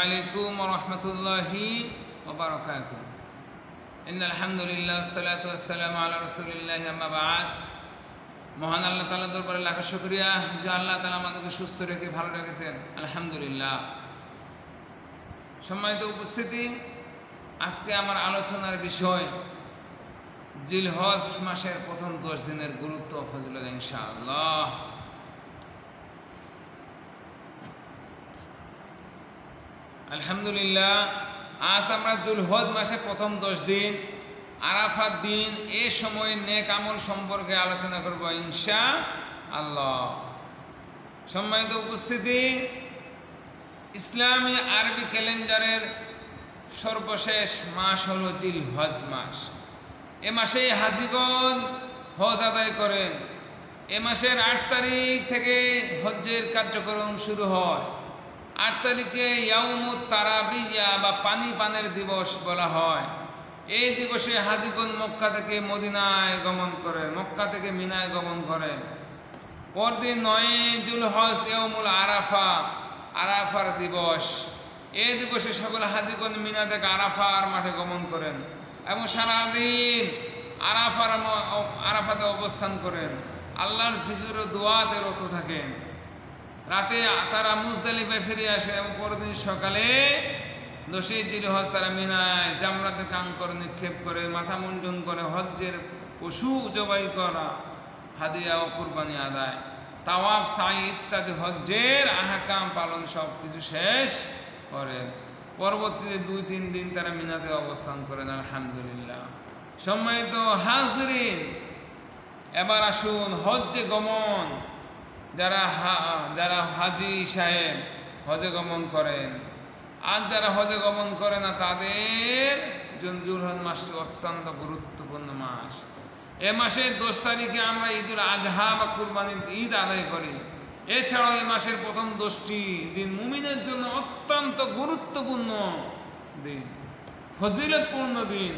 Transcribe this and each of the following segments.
আলাইকুম ওয়া রাহমাতুল্লাহি ওয়া বারাকাতুহু। ইন্নাল হামদুলিল্লাহ ওয়াসসালাতু ওয়াসসালামু আলা রাসূলিল্লাহি আম্মা বা'দ। মহান আল্লাহ তাআলার দরবারে লাখ শুকরিয়া যে আল্লাহ তাআলা আমাদেরকে সুস্থ রেখে ভালো রেখেছেন, আলহামদুলিল্লাহ। সম্মানিত উপস্থিতি, আজকে আমার আলোচনার বিষয় জিলহজ মাসের প্রথম 10 দিনের গুরুত্ব ও ফজিলত ইনশাআল্লাহ। আলহামদুলিল্লাহ, আজ আমরা জিলহজ মাসের প্রথম 10 দিন আরাফাত দিন এই সময় নেক আমল সম্পর্কে আলোচনা করব ইনশাআল্লাহ। সম্মানিত উপস্থিতি, ইসলামী আরবি ক্যালেন্ডারের সর্বশেষ মাস হলো জিলহজ মাস। এ মাসে হাজিগণ হজ আদায় করেন। এ মাসের 8 তারিখ থেকে হজ্জের কার্যক্রম শুরু হয়। 8 তারিখে ইয়াউমুত তারাবিয়া বা পানি পানের দিবস বলা হয়। এই দিবসে হাজিগণ মক্কা থেকে মদিনায় গমন করেন, মক্কা থেকে মিনায় গমন করেন। পরদিন 9 জিলহজ ইয়াউমুল আরাফা, আরাফার দিবস। এই দিবসে সকল হাজিগণ মিনা থেকে আরাফার মাঠে গমন করেন এবং সারাদিন আরাফাতে অবস্থান করেন, আল্লাহর জিকির ও দোয়াতে রত থাকেন। রাতে তারা মুজদালিফায় ফিরে আসে এবং পরদিন সকালে 10 জিলহজ তারা মিনায় জামরাতে কাঙ্কর নিক্ষেপ করে, মাথা মুন্ডন করে, হজ্জের পশু জবাই করা, হাদিয়া ও কুরবানি আদায়, তাওয়াফ, সাই ইত্যাদি হজ্জের আহকাম পালন সব কিছু শেষ করেন। পরবর্তীতে 2-3 দিন তারা মিনাতে অবস্থান করেন। আলহামদুলিল্লাহ। সম্মানিত হাজরিন, এবার আসুন হজ্জে গমন। যারা হাজি সাহেব হজে গমন করেন, আর যারা হজে গমন করে না, তাদের জন্য জিলহজ মাসটি অত্যন্ত গুরুত্বপূর্ণ মাস। এ মাসে 10 তারিখে আমরা ঈদুল আজহা বা কুরবানির ঈদ আদায় করি। এছাড়াও এই মাসের প্রথম 10টি দিন মুমিনের জন্য অত্যন্ত গুরুত্বপূর্ণ দিন, ফজিলতপূর্ণ দিন,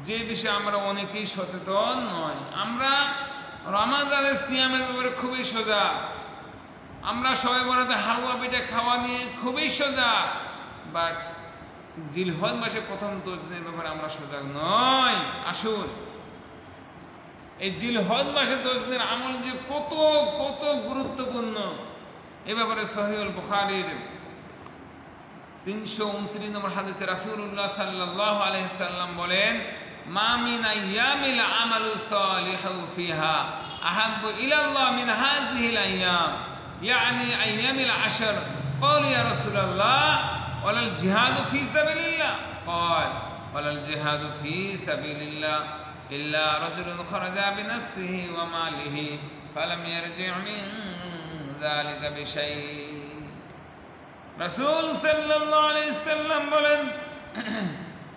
যে বিষয়ে আমরা অনেকেই সচেতন নয়। আমরা রমাজানের সিয়ামের ব্যাপারে খুবই সজাগ, আমরা সবাই বরাতে হালুয়া পিঠা খাওয়া নিয়ে খুবই সজাগ, বাট জিলহজ মাসে প্রথম 10 দিনের ব্যাপারে আমরা সজাগ নয়। আসুন, এই জিলহজ মাসে 10 দিনের আমল যে কত কত গুরুত্বপূর্ণ, এ ব্যাপারে সহিহুল বুখারীর 329 নম্বর হাদিসে রাসূলুল্লাহ সাল্লাল্লাহু আলাইহি সাল্লাম বলেন, মা মিন আইয়ামিল আমালু সালিহু ফিহা আহাব্বু ইলাল্লাহ মিন হাযিহিল আইয়াম, ইয়ানি আইয়ামিল আশর। ক্বালু ইয়া রাসূলুল্লাহ ওয়ালাল জিহাদু ফি সাবিলিল্লাহ? ক্বাল ওয়ালাল জিহাদু ফি সাবিলিল্লাহ ইল্লা রাজুলুন খারাজা বিনাফসিহি ওয়া মালিহি ফালাম ইয়ারজি' মিন যালিকা বিশাই। রাসূল সাল্লাল্লাহু আলাইহি সাল্লাম বলেন,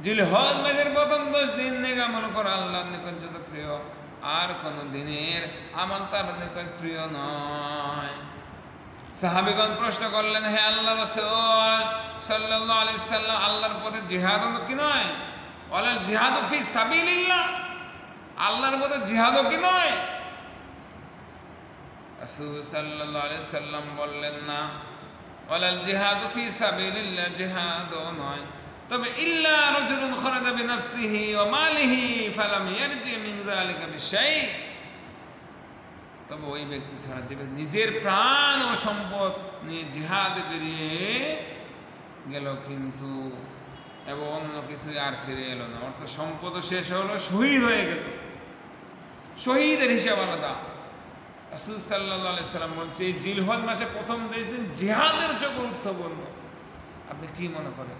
জিলহজ মাসের প্রথম 10 দিন নেক আমল করা আল্লাহর নিকট যত প্রিয়, আর কোন দিনের আমল তার নিকট প্রিয় নয়। সাহাবীগণ প্রশ্ন করলেন, হে আল্লাহর রাসূল সাল্লাল্লাহু আলাইহি সাল্লাম, আল্লাহর পথে জিহাদ কি নয়? ওয়ালাল জিহাদু ফি সাবিলিল্লাহ, আল্লাহর পথে জিহাদ কি নয়? রাসূল সাল্লাল্লাহু আলাইহি সাল্লাম বললেন, না, ওয়ালাল জিহাদু ফি সাবিলিল্লাহ, জিহাদও নয়, তবে ইল্লা রাজুলুন খারাজা বিনাফসিহি ওয়া মালিহি ফালাম ইয়ারজি মিন যালিকা বিশাই, তবে ওই ব্যক্তি ছাড়া যে নিজের প্রাণ ও সম্পদ নিয়ে জিহাদে বেরিয়ে গেল কিন্তু এবং অন্য কিছু আর ফিরে এলো না, অর্থাৎ সম্পদও শেষ হলো, শহীদ হয়ে গেল। শহীদের হিসাব আলাদা। রাসূল সাল্লাল্লাহু আলাইহি সাল্লাম বলছে, এই জিলহজ মাসে প্রথম 10 দিন জিহাদের চেয়ে গুরুত্বপূর্ণ। আপনি কি মনে করেন?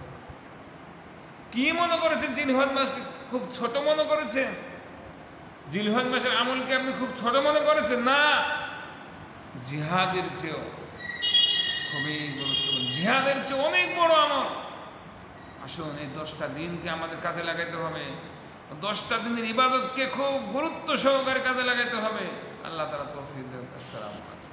কি মনে করেছেন? জিলহজ মাসকে খুব ছোট মনে করেছেন? জিলহজ মাসের আমলকে আপনি খুব ছোট মনে করেছেন? না, জিহাদের চেয়েও খুবই গুরুত্বপূর্ণ, জিহাদের চেয়ে অনেক বড় আমল। আসুন, এই 10টা দিনকে আমাদের কাজে লাগাইতে হবে। 10টা দিনের ইবাদতকে খুব গুরুত্ব সহকারে কাজে লাগাইতে হবে। আল্লাহ তাআলা তৌফিক দেন। আসসালামু আলাইকুম।